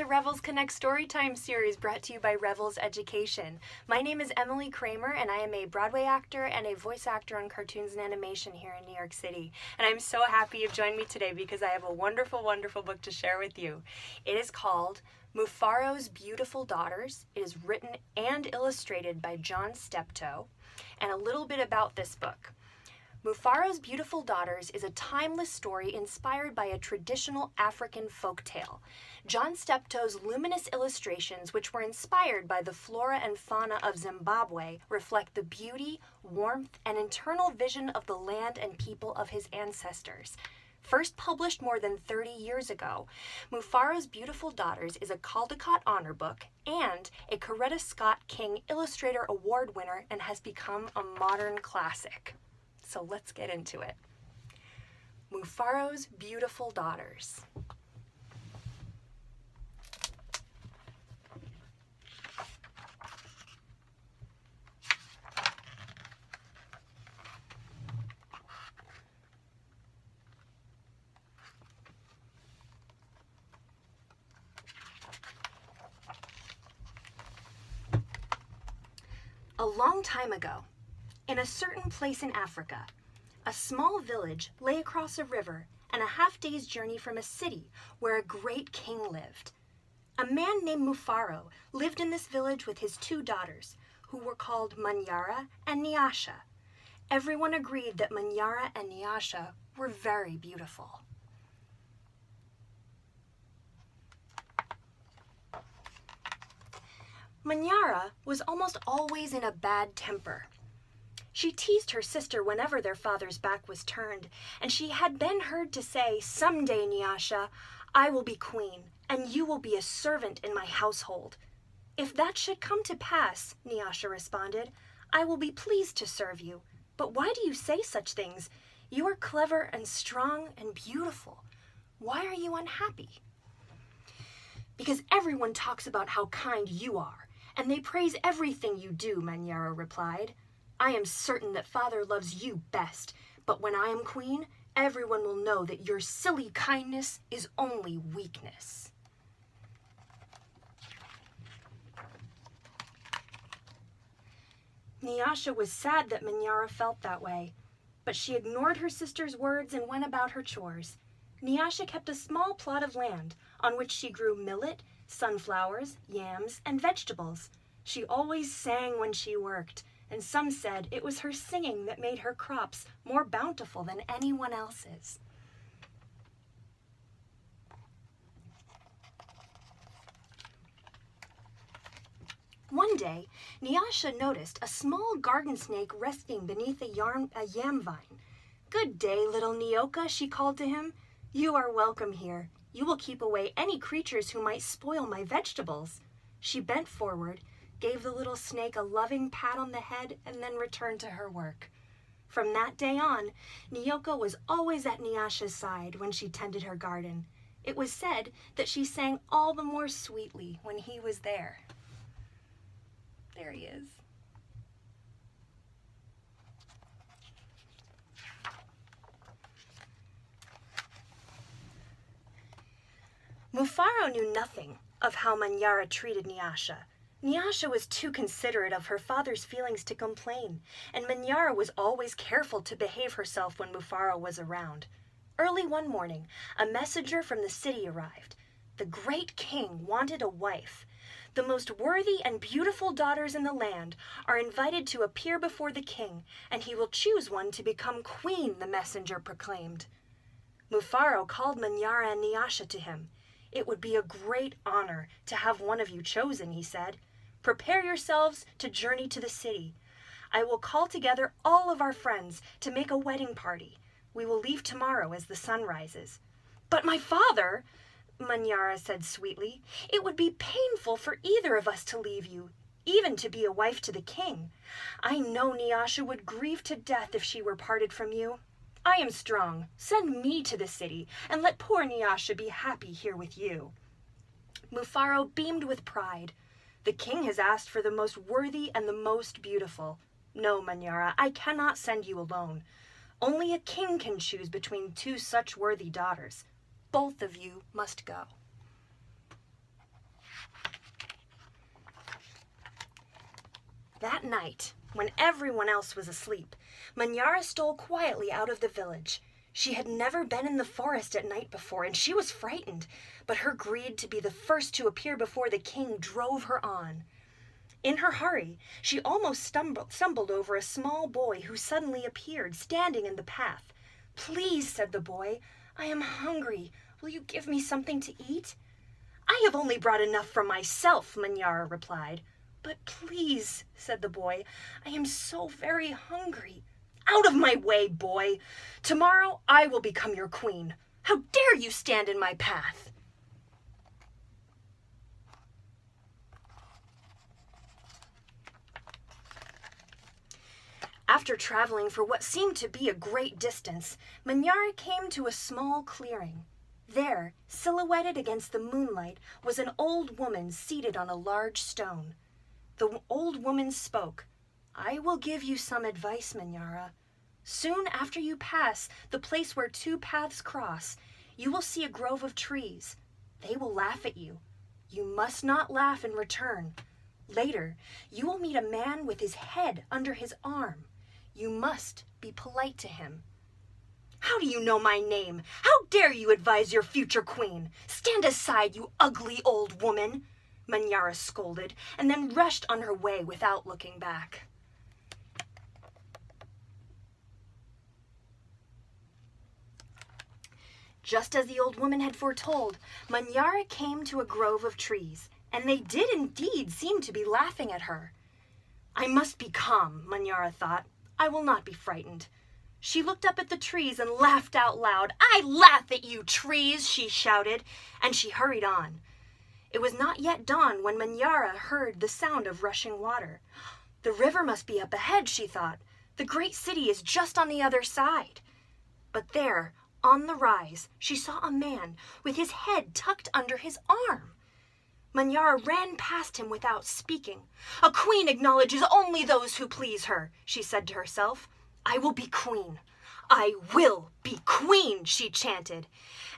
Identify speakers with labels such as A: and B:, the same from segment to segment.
A: to Revels Connect Storytime series brought to you by Revels Education. My name is Emily Cramer, and I am a Broadway actor and a voice actor on cartoons and animation here in New York City. And I'm so happy you've joined me today because I have a wonderful, wonderful book to share with you. It is called Mufaro's Beautiful Daughters. It is written and illustrated by John Steptoe. And a little bit about this book. Mufaro's Beautiful Daughters is a timeless story inspired by a traditional African folktale. John Steptoe's luminous illustrations, which were inspired by the flora and fauna of Zimbabwe, reflect the beauty, warmth, and internal vision of the land and people of his ancestors. First published more than 30 years ago, Mufaro's Beautiful Daughters is a Caldecott Honor Book and a Coretta Scott King Illustrator Award winner and has become a modern classic. So let's get into it. Mufaro's Beautiful Daughters. A long time ago, in a certain place in Africa, a small village lay across a river and a half-day's journey from a city where a great king lived. A man named Mufaro lived in this village with his two daughters, who were called Manyara and Nyasha. Everyone agreed that Manyara and Nyasha were very beautiful. Manyara was almost always in a bad temper. She teased her sister whenever their father's back was turned, and she had been heard to say, "Someday, Nyasha, I will be queen, and you will be a servant in my household." "If that should come to pass," Nyasha responded, "I will be pleased to serve you. But why do you say such things? You are clever and strong and beautiful. Why are you unhappy?" "Because everyone talks about how kind you are, and they praise everything you do," Manyara replied. "I am certain that father loves you best, but when I am queen, everyone will know that your silly kindness is only weakness." Nyasha was sad that Manyara felt that way, but she ignored her sister's words and went about her chores. Nyasha kept a small plot of land on which she grew millet, sunflowers, yams, and vegetables. She always sang when she worked, and some said it was her singing that made her crops more bountiful than anyone else's. One day, Nyasha noticed a small garden snake resting beneath a yam vine. "Good day, little Nyoka," she called to him. "You are welcome here. You will keep away any creatures who might spoil my vegetables." She bent forward, gave the little snake a loving pat on the head, and then returned to her work. From that day on, Nyoka was always at Nyasha's side when she tended her garden. It was said that she sang all the more sweetly when he was there. There he is. Mufaro knew nothing of how Manyara treated Nyasha. Nyasha was too considerate of her father's feelings to complain, and Manyara was always careful to behave herself when Mufaro was around. Early one morning, a messenger from the city arrived. The great king wanted a wife. The most worthy and beautiful daughters in the land are invited to appear before the king, and he will choose one to become queen, the messenger proclaimed. Mufaro called Manyara and Nyasha to him. "It would be a great honor to have one of you chosen," he said. "Prepare yourselves to journey to the city. I will call together all of our friends to make a wedding party. We will leave tomorrow as the sun rises." "But my father," Manyara said sweetly, "it would be painful for either of us to leave you, even to be a wife to the king. I know Nyasha would grieve to death if she were parted from you. I am strong. Send me to the city, and let poor Nyasha be happy here with you." Mufaro beamed with pride. "The king has asked for the most worthy and the most beautiful. No, Manyara, I cannot send you alone. Only a king can choose between two such worthy daughters. Both of you must go." That night, when everyone else was asleep, Manyara stole quietly out of the village. She had never been in the forest at night before, and she was frightened, but her greed to be the first to appear before the king drove her on. In her hurry, she almost stumbled over a small boy who suddenly appeared, standing in the path. "Please," said the boy, "I am hungry. Will you give me something to eat?" "I have only brought enough for myself," Manyara replied. "But please," said the boy, "I am so very hungry." "Out of my way, boy! Tomorrow I will become your queen. How dare you stand in my path?" After traveling for what seemed to be a great distance, Manyara came to a small clearing. There, silhouetted against the moonlight, was an old woman seated on a large stone. The old woman spoke. "I will give you some advice, Manyara. Soon after you pass the place where two paths cross, you will see a grove of trees. They will laugh at you. You must not laugh in return. Later, you will meet a man with his head under his arm. You must be polite to him." "How do you know my name? How dare you advise your future queen? Stand aside, you ugly old woman!" Manyara scolded, and then rushed on her way without looking back. Just as the old woman had foretold, Manyara came to a grove of trees, and they did indeed seem to be laughing at her. "I must be calm," Manyara thought. "I will not be frightened." She looked up at the trees and laughed out loud. "I laugh at you, trees!" she shouted, and she hurried on. It was not yet dawn when Manyara heard the sound of rushing water. "The river must be up ahead," she thought. "The great city is just on the other side." But there, on the rise, she saw a man with his head tucked under his arm. Manyara ran past him without speaking. "A queen acknowledges only those who please her," she said to herself. "I will be queen. I will be queen," she chanted,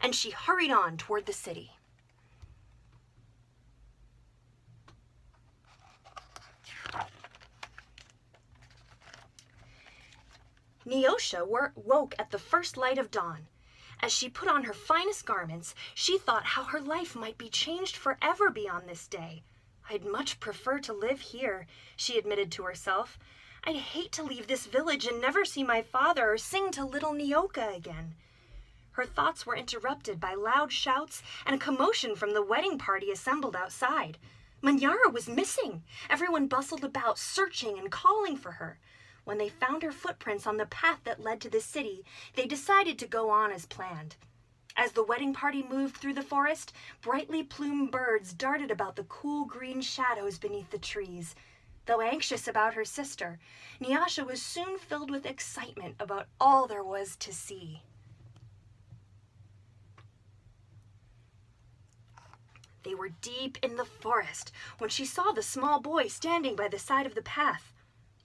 A: and she hurried on toward the city. Nyasha woke at the first light of dawn. As she put on her finest garments, she thought how her life might be changed forever beyond this day. "I'd much prefer to live here," she admitted to herself. "I'd hate to leave this village and never see my father or sing to little Nyoka again." Her thoughts were interrupted by loud shouts and a commotion from the wedding party assembled outside. Manyara was missing. Everyone bustled about, searching and calling for her. When they found her footprints on the path that led to the city, they decided to go on as planned. As the wedding party moved through the forest, brightly plumed birds darted about the cool green shadows beneath the trees. Though anxious about her sister, Nyasha was soon filled with excitement about all there was to see. They were deep in the forest when she saw the small boy standing by the side of the path.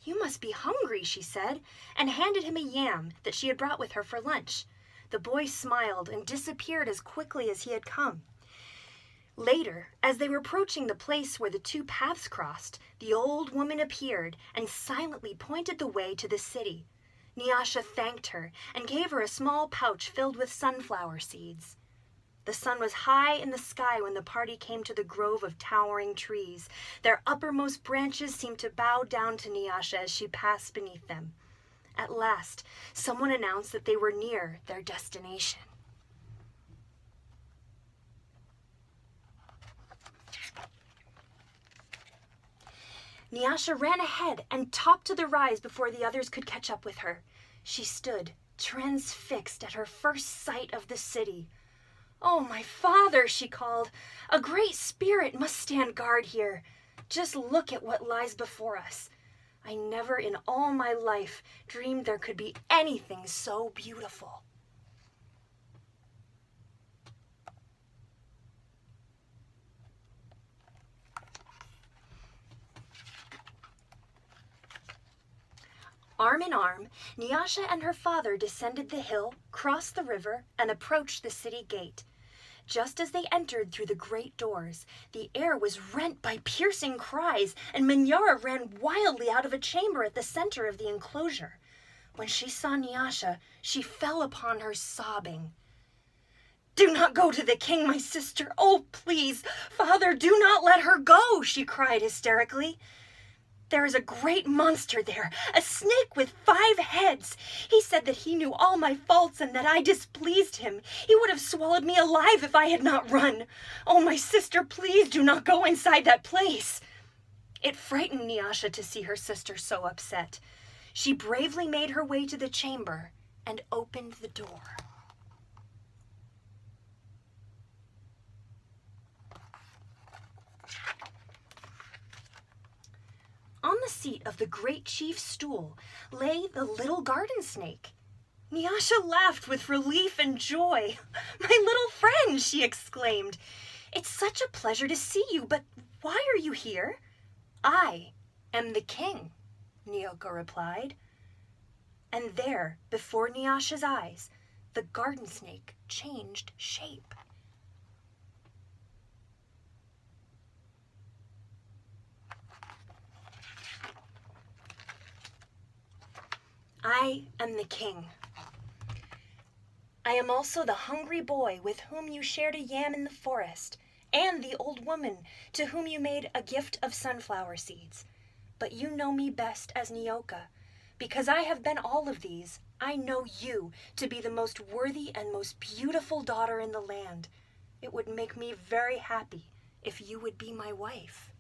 A: "You must be hungry," she said, and handed him a yam that she had brought with her for lunch. The boy smiled and disappeared as quickly as he had come. Later, as they were approaching the place where the two paths crossed, the old woman appeared and silently pointed the way to the city. Nyasha thanked her and gave her a small pouch filled with sunflower seeds. The sun was high in the sky when the party came to the grove of towering trees. Their uppermost branches seemed to bow down to Nyasha as she passed beneath them. At last, someone announced that they were near their destination. Nyasha ran ahead and topped to the rise before the others could catch up with her. She stood, transfixed at her first sight of the city. "Oh, my father," she called, "a great spirit must stand guard here. Just look at what lies before us. I never in all my life dreamed there could be anything so beautiful." Arm in arm, Nyasha and her father descended the hill, crossed the river, and approached the city gate. Just as they entered through the great doors, the air was rent by piercing cries, and Manyara ran wildly out of a chamber at the center of the enclosure. When she saw Nyasha, she fell upon her sobbing. "Do not go to the king, my sister. Oh, please, father, do not let her go," she cried hysterically. "There is a great monster there, a snake with 5 heads. He said that he knew all my faults and that I displeased him. He would have swallowed me alive if I had not run. Oh, my sister, please do not go inside that place." It frightened Nyasha to see her sister so upset. She bravely made her way to the chamber and opened the door. On the seat of the great chief's stool lay the little garden snake. Nyasha laughed with relief and joy. "My little friend," she exclaimed. "It's such a pleasure to see you, but why are you here?" "I am the king," Nyasha replied. And there, before Nyasha's eyes, the garden snake changed shape. "I am the king. I am also the hungry boy with whom you shared a yam in the forest, and the old woman to whom you made a gift of sunflower seeds. But you know me best as Nyasha. Because I have been all of these, I know you to be the most worthy and most beautiful daughter in the land. It would make me very happy if you would be my wife."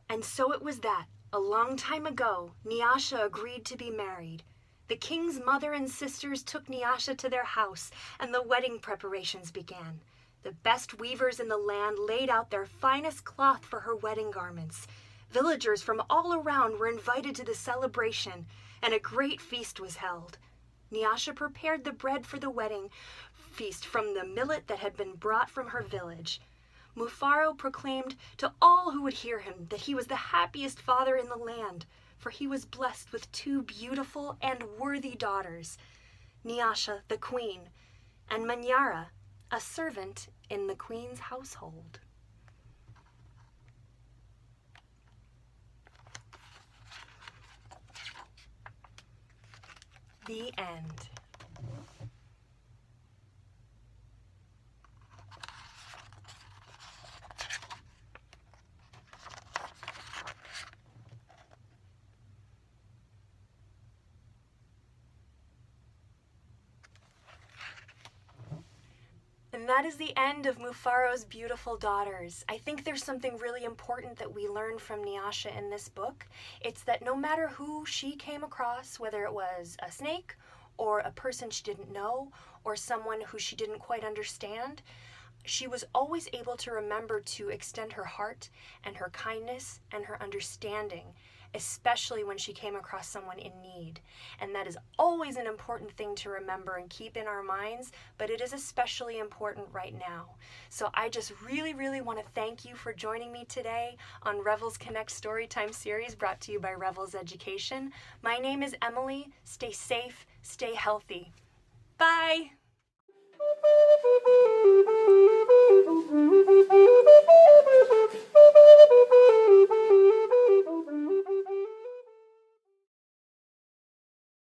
A: And so it was that, a long time ago, Nyasha agreed to be married. The king's mother and sisters took Nyasha to their house, and the wedding preparations began. The best weavers in the land laid out their finest cloth for her wedding garments. Villagers from all around were invited to the celebration, and a great feast was held. Nyasha prepared the bread for the wedding feast from the millet that had been brought from her village. Mufaro proclaimed to all who would hear him that he was the happiest father in the land, for he was blessed with 2 beautiful and worthy daughters, Nyasha, the queen, and Manyara, a servant in the queen's household. The end. And that is the end of Mufaro's beautiful daughters. I think there's something really important that we learn from Nyasha in this book. It's that no matter who she came across, whether it was a snake or a person she didn't know or someone who she didn't quite understand, she was always able to remember to extend her heart and her kindness and her understanding, especially when she came across someone in need. And that is always an important thing to remember and keep in our minds, but it is especially important right now. So I just really, really want to thank you for joining me today on Revels Connect Storytime series brought to you by Revels Education. My name is Emily. Stay safe, stay healthy. Bye!